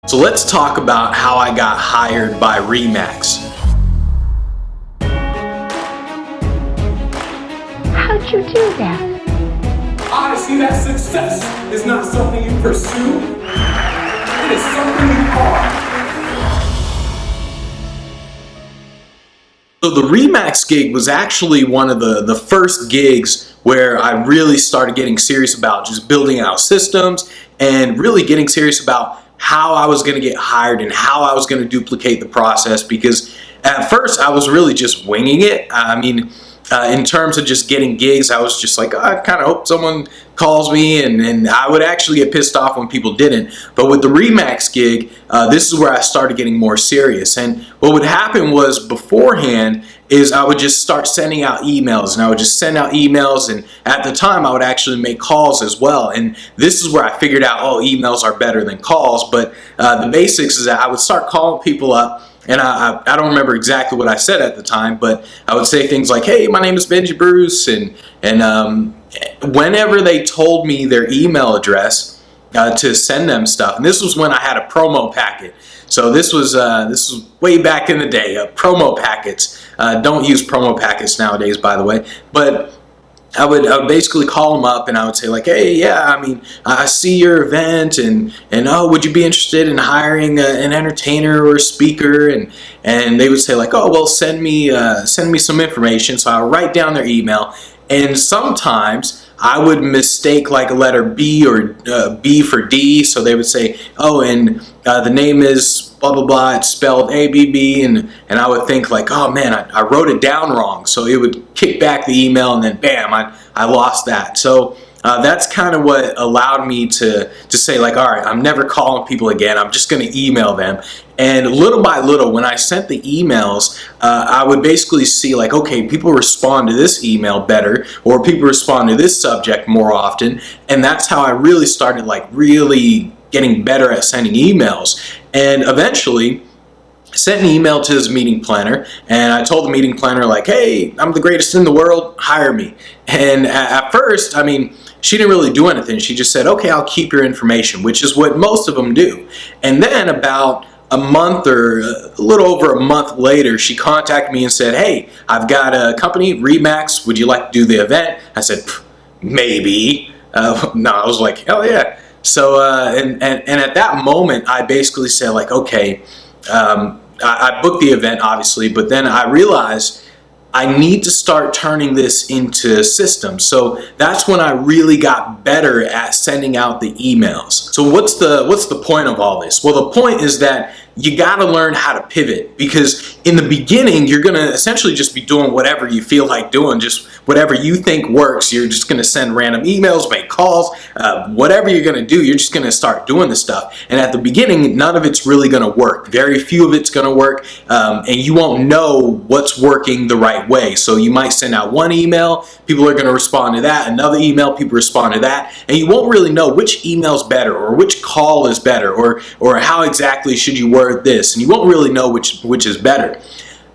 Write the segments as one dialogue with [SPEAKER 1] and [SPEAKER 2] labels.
[SPEAKER 1] So let's talk about how I got hired by Remax.
[SPEAKER 2] How'd you do that?
[SPEAKER 3] I see that success is not something you pursue, it is something you are.
[SPEAKER 1] So the Remax gig was actually one of the first gigs where I really started getting serious about just building out systems and really getting serious about how I was going to get hired and how I was going to duplicate the process, because at first I was really just winging it. In terms of just getting gigs, I was just like, oh, I kind of hope someone calls me, and I would actually get pissed off when people didn't. But with the Remax gig, this is where I started getting more serious. And what would happen was, beforehand, is I would just start sending out emails, and I would just send out emails, and at the time I would actually make calls as well. And this is where I figured out, oh, emails are better than calls. But the basics is that I would start calling people up, and I don't remember exactly what I said at the time, but I would say things like, hey, my name is Benji Bruce, and whenever they told me their email address to send them stuff, and this was when I had a promo packet. So this was way back in the day, promo packets. Don't use promo packets nowadays, by the way, but I would basically call them up, and I would say like, hey, yeah, I see your event, and oh, would you be interested in hiring an entertainer or a speaker? And they would say like, oh, well, send me some information. So I would write down their email, and sometimes I would mistake like a letter B or B for D. So they would say, oh, and the name is blah, blah, blah. It's spelled ABB. And I would think like, oh man, I wrote it down wrong. So it would kick back the email, and then bam, I lost that. So that's kind of what allowed me to say like, all right, I'm never calling people again. I'm just going to email them. And little by little, when I sent the emails, I would basically see like, okay, people respond to this email better, or people respond to this subject more often. And that's how I really started like really getting better at sending emails. And eventually sent an email to his meeting planner, and I told the meeting planner like, hey, I'm the greatest in the world, hire me. And at first, she didn't really do anything. She just said, okay, I'll keep your information, which is what most of them do. And then about a month or a little over a month later, she contacted me and said, hey, I've got a company, Remax, would you like to do the event? I said, maybe. No, I was like, hell yeah. So, and at that moment, I basically said like, okay, I booked the event, obviously, but then I realized I need to start turning this into systems. So that's when I really got better at sending out the emails. So what's the point of all this? Well, the point is that you got to learn how to pivot, because in the beginning, you're going to essentially just be doing whatever you feel like doing, just whatever you think works. You're just going to send random emails, make calls, whatever you're going to do, you're just going to start doing the stuff. And at the beginning, none of it's really going to work. Very few of it's going to work, and you won't know what's working the right way. So you might send out one email, people are going to respond to that, another email, people respond to that, and you won't really know which email is better, or which call is better, or how exactly should you word this, and you won't really know which is better.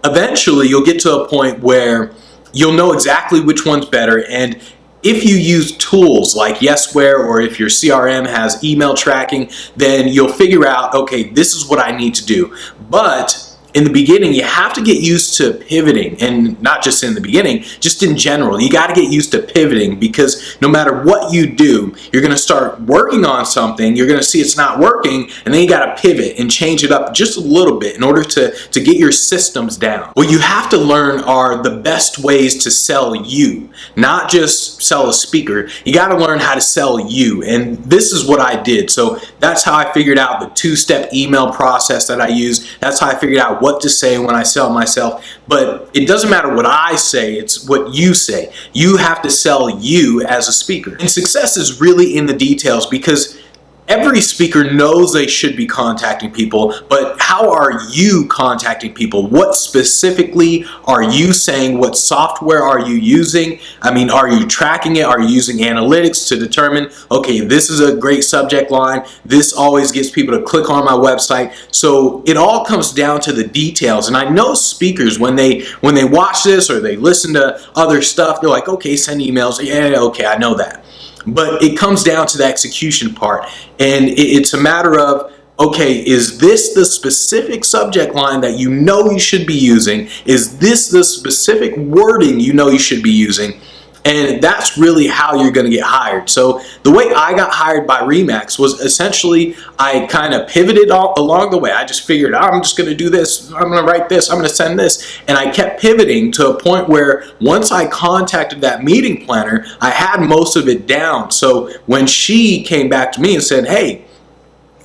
[SPEAKER 1] Eventually, you'll get to a point where you'll know exactly which one's better, and if you use tools like Yesware, or if your CRM has email tracking, then you'll figure out, okay, this is what I need to do. But in the beginning, you have to get used to pivoting, and not just in the beginning, just in general. You got to get used to pivoting, because no matter what you do, you're going to start working on something, you're going to see it's not working, and then you got to pivot and change it up just a little bit in order to get your systems down. What you have to learn are the best ways to sell you, not just sell a speaker. You got to learn how to sell you, and this is what I did. So that's how I figured out the two-step email process that I use. That's how I figured out what to say when I sell myself. But it doesn't matter what I say, it's what you say. You have to sell you as a speaker. And success is really in the details, because every speaker knows they should be contacting people, but how are you contacting people? What specifically are you saying? What software are you using? Are you tracking it? Are you using analytics to determine, okay, this is a great subject line, this always gets people to click on my website? So it all comes down to the details. And I know speakers, when they watch this or they listen to other stuff, they're like, okay, send emails. Yeah, okay, I know that. But it comes down to the execution part, and it's a matter of, okay, is this the specific subject line that you know you should be using? Is this the specific wording you know you should be using? And that's really how you're going to get hired. So the way I got hired by Remax was essentially I kind of pivoted all along the way. I just figured I'm just going to do this. I'm going to write this. I'm going to send this. And I kept pivoting to a point where once I contacted that meeting planner, I had most of it down. So when she came back to me and said, hey,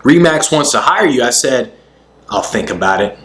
[SPEAKER 1] Remax wants to hire you, I said, I'll think about it.